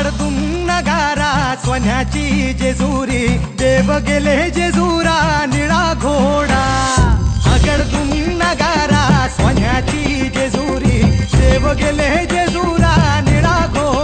आगडतून नगारा सोन्याची जेजुरी, देव गेले जेजुरा निळा घोडा। आगडतून नगारा सोन्याची जेजुरी, देव गेले जेजुरा निळा घोडा।